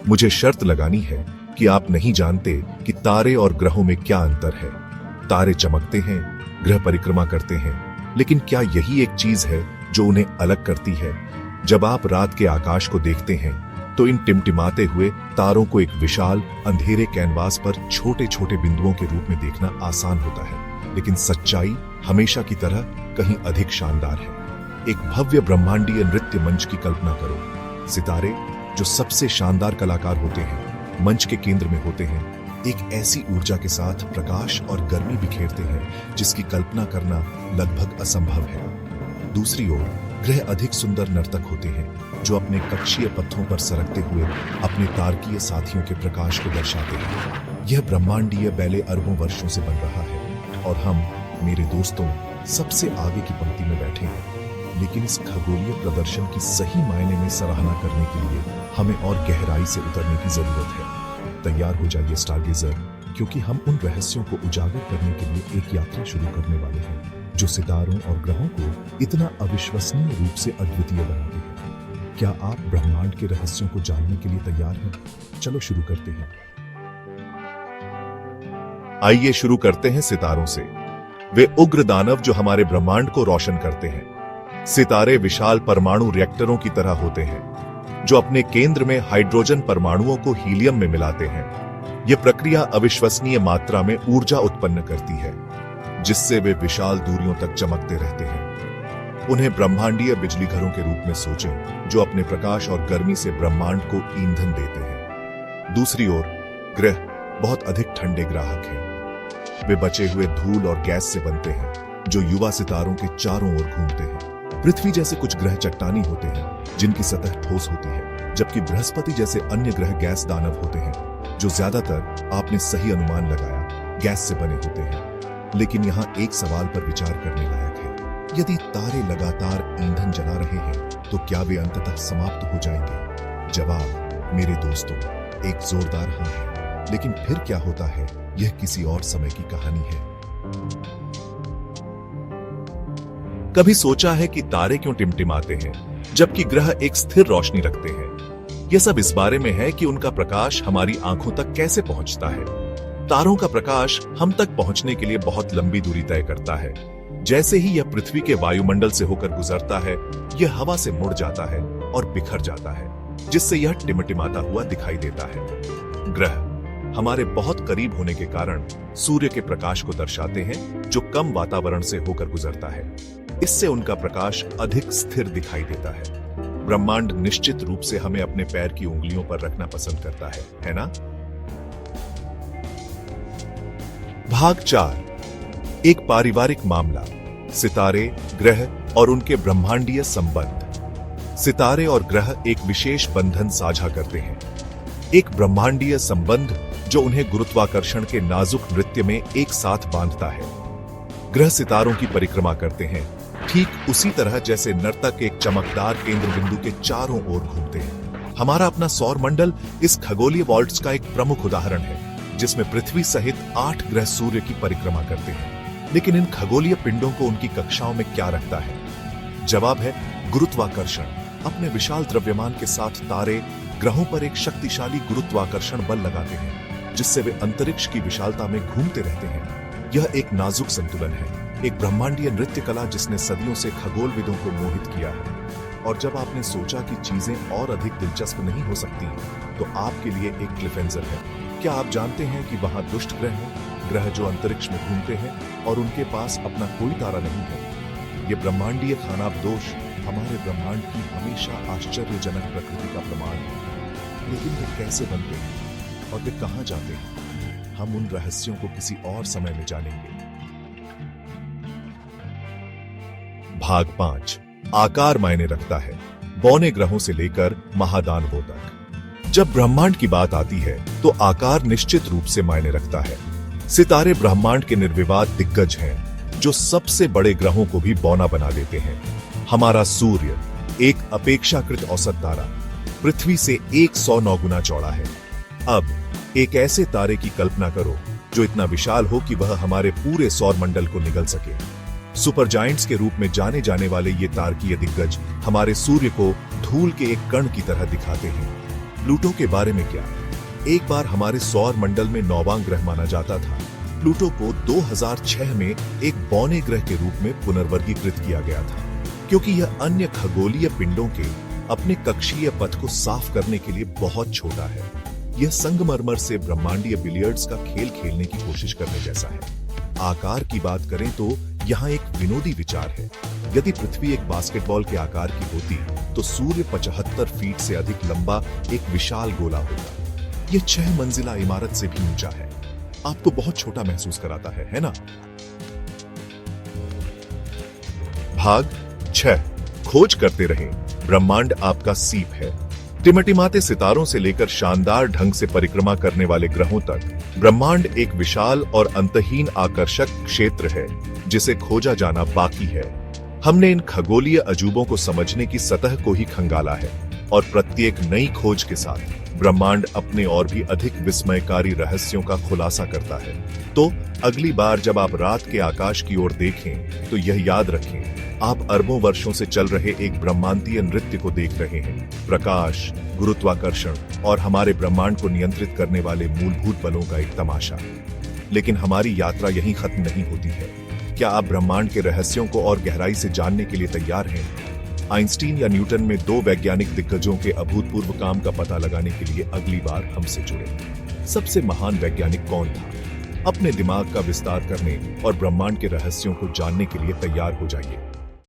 मुझे शर्त लगानी है कि आप नहीं जानते कि तारे और ग्रहों में क्या अंतर है। तारे चमकते हैं, ग्रह परिक्रमा करते हैं, लेकिन क्या यही एक चीज है जो उन्हें अलग करती है? जब आप रात के आकाश को देखते हैं तो इन टिमटिमाते हुए तारों को एक विशाल अंधेरे कैनवास पर छोटे छोटे बिंदुओं के रूप में देखना आसान होता है, लेकिन सच्चाई हमेशा की तरह कहीं अधिक शानदार है। एक भव्य ब्रह्मांडीय नृत्य मंच की कल्पना करो। सितारे, जो सबसे शानदार कलाकार होते हैं, मंच के केंद्र में होते हैं, एक ऐसी ऊर्जा के साथ प्रकाश और गर्मी बिखेरते हैं जिसकी कल्पना करना लगभग असंभव है। दूसरी ओर ग्रह अधिक सुंदर नर्तक होते हैं जो अपने कक्षीय पथों पर सरकते हुए अपने तारकीय साथियों के प्रकाश को दर्शाते हैं। यह ब्रह्मांडीय बैले अरबों वर्षों से बन रहा है और हम, मेरे दोस्तों, सबसे आगे की पंक्ति में बैठे हैं। लेकिन इस खगोलीय प्रदर्शन की सही मायने में सराहना करने के लिए हमें और गहराई से उतरने की जरूरत है। तैयार हो जाइए स्टारगेजर, क्योंकि हम उन रहस्यों को उजागर करने के लिए एक यात्रा शुरू करने वाले हैं जो सितारों और ग्रहों को इतना अविश्वसनीय रूप से अद्वितीय बनाते हैं। क्या आप ब्रह्मांड के रहस्यों को जानने के लिए तैयार हैं? चलो शुरू करते हैं। आइए शुरू करते हैं सितारों से। वे उग्र दानव जो हमारे ब्रह्मांड को रोशन करते हैं। सितारे विशाल परमाणु रिएक्टरों की तरह होते हैं जो अपने केंद्र में हाइड्रोजन परमाणुओं को हीलियम में मिलाते हैं। यह प्रक्रिया अविश्वसनीय मात्रा में ऊर्जा उत्पन्न करती है जिससे वे विशाल दूरियों तक चमकते रहते हैं। उन्हें ब्रह्मांडीय बिजली घरों के रूप में सोचें जो अपने प्रकाश और गर्मी से ब्रह्मांड को ईंधन देते हैं। दूसरी ओर ग्रह बहुत अधिक ठंडे ग्राहक हैं। वे बचे हुए धूल और गैस से बनते हैं जो युवा सितारों के चारों ओर घूमते हैं। पृथ्वी जैसे कुछ ग्रह चट्टानी होते हैं जिनकी सतह ठोस होती है, जबकि बृहस्पति जैसे अन्य ग्रह गैस दानव होते हैं जो ज्यादातर, आपने सही अनुमान लगाया, गैस से बने होते हैं। लेकिन यहां एक सवाल पर विचार करने लायक है। यदि तारे लगातार ईंधन जला रहे हैं तो क्या वे अंततः समाप्त हो जाएंगे? जवाब, मेरे दोस्तों, एक जोरदार हाँ है। लेकिन फिर क्या होता है, यह किसी और समय की कहानी है। कभी सोचा है कि तारे क्यों टिमटिमाते हैं जबकि ग्रह एक स्थिर रोशनी रखते हैं? यह सब इस बारे में है कि उनका प्रकाश हमारी आंखों तक कैसे पहुंचता है। तारों का प्रकाश हम तक पहुंचने के लिए बहुत लंबी दूरी तय करता है। जैसे ही यह पृथ्वी के वायुमंडल से होकर गुजरता है, यह हवा से मुड़ जाता है और बिखर जाता है, जिससे यह टिमटिमाता हुआ दिखाई देता है। ग्रह हमारे बहुत करीब होने के कारण सूर्य के प्रकाश को दर्शाते हैं जो कम वातावरण से होकर गुजरता है। इससे उनका प्रकाश अधिक स्थिर दिखाई देता है। ब्रह्मांड निश्चित रूप से हमें अपने पैर की उंगलियों पर रखना पसंद करता है ना? भाग 4, एक पारिवारिक मामला। सितारे, ग्रह और उनके ब्रह्मांडीय संबंध। सितारे और ग्रह एक विशेष बंधन साझा करते हैं, एक ब्रह्मांडीय संबंध जो उन्हें गुरुत्वाकर्षण के नाजुक नृत्य में एक साथ बांधता है। ग्रह सितारों की परिक्रमा करते हैं ठीक उसी तरह जैसे नर्तक एक चमकदार केंद्र बिंदु के चारों ओर घूमते हैं। हमारा अपना सौर मंडल इस खगोलीय वॉल्ट्स का एक प्रमुख उदाहरण है जिसमें पृथ्वी सहित 8 ग्रह सूर्य की परिक्रमा करते हैं। लेकिन इन खगोलीय पिंडों को उनकी कक्षाओं में क्या रखता है? जवाब है गुरुत्वाकर्षण। अपने विशाल द्रव्यमान के साथ तारे ग्रहों पर एक शक्तिशाली गुरुत्वाकर्षण बल लगाते हैं जिससे वे अंतरिक्ष की विशालता में घूमते रहते हैं। यह एक नाजुक संतुलन है, एक ब्रह्मांडीय नृत्य कला जिसने सदियों से खगोलविदों को मोहित किया है। और जब आपने सोचा कि चीजें और अधिक दिलचस्प नहीं हो सकती, तो आपके लिए एक क्लिफहेंजर है। क्या आप जानते हैं कि वहां दुष्ट ग्रह हैं, ग्रह जो अंतरिक्ष में घूमते हैं और उनके पास अपना कोई तारा नहीं है? ये ब्रह्मांडीय खानाबदोश हमारे ब्रह्मांड की हमेशा आश्चर्यजनक प्रकृति का प्रमाण है। लेकिन वे कैसे बनते हैं और वे कहां जाते हैं? हम उन रहस्यों को किसी और समय में जानेंगे। भाग 5, आकार मायने रखता है, बौने ग्रहों से लेकर महादानवों तक। जब ब्रह्मांड की बात आती है तो आकार निश्चित रूप से मायने रखता है। सितारे ब्रह्मांड के निर्विवाद दिग्गज हैं जो सबसे बड़े ग्रहों को भी बौना बना देते हैं। हमारा सूर्य, एक अपेक्षाकृत औसत तारा, पृथ्वी से 109 गुना चौड़ा है। अब एक ऐसे तारे की कल्पना करो जो इतना विशाल हो कि वह हमारे पूरे सौर मंडल को निगल सके। सुपर जायंट्स के रूप में जाने जाने वाले ये तारकीय दिग्गज हमारे सूर्य को धूल के एक कण की तरह दिखाते हैं। प्लूटो के बारे में क्या? एक बार हमारे सौर मंडल में 9वां ग्रह माना जाता था। प्लूटो को 2006 में एक बौने ग्रह के रूप में पुनर्वर्गीकृत किया गया था, क्योंकि यह अन्य खगोलीय पिंडों के अपने कक्षीय पथ को साफ करने के लिए बहुत छोटा है। यह संगमरमर से ब्रह्मांडीय बिलियर्ड्स का खेल खेलने की कोशिश करने जैसा है। आकार की बात करें तो यहाँ एक विनोदी विचार है। यदि पृथ्वी एक बास्केटबॉल के आकार की होती तो सूर्य 75 फीट से अधिक लंबा एक विशाल गोला होता। यह 6 मंजिला इमारत से भी ऊंचा है। आपको बहुत छोटा महसूस कराता है ना? भाग 6, खोज करते रहें, ब्रह्मांड आपका सीप है। टिमटिमाते सितारों से लेकर शानदार ढंग से परिक्रमा करने वाले ग्रहों तक, ब्रह्मांड एक विशाल और अंतहीन आकर्षक क्षेत्र है जिसे खोजा जाना बाकी है। हमने इन खगोलीय अजूबों को समझने की सतह को ही खंगाला है और प्रत्येक नई खोज के साथ ब्रह्मांड अपने और भी अधिक विस्मयकारी रहस्यों का खुलासा करता है। तो अगली बार जब आप रात के आकाश की ओर देखें तो यह याद रखें, आप अरबों वर्षों से चल रहे एक ब्रह्मांडीय नृत्य को देख रहे हैं। प्रकाश, गुरुत्वाकर्षण और हमारे ब्रह्मांड को नियंत्रित करने वाले मूलभूत बलों का एक तमाशा। लेकिन हमारी यात्रा यहीं खत्म नहीं होती है। क्या आप ब्रह्मांड के रहस्यों को और गहराई से जानने के लिए तैयार हैं? आइंस्टीन या न्यूटन में 2 वैज्ञानिक दिग्गजों के अभूतपूर्व काम का पता लगाने के लिए अगली बार हमसे जुड़े। सबसे महान वैज्ञानिक कौन था? अपने दिमाग का विस्तार करने और ब्रह्मांड के रहस्यों को जानने के लिए तैयार हो जाइए।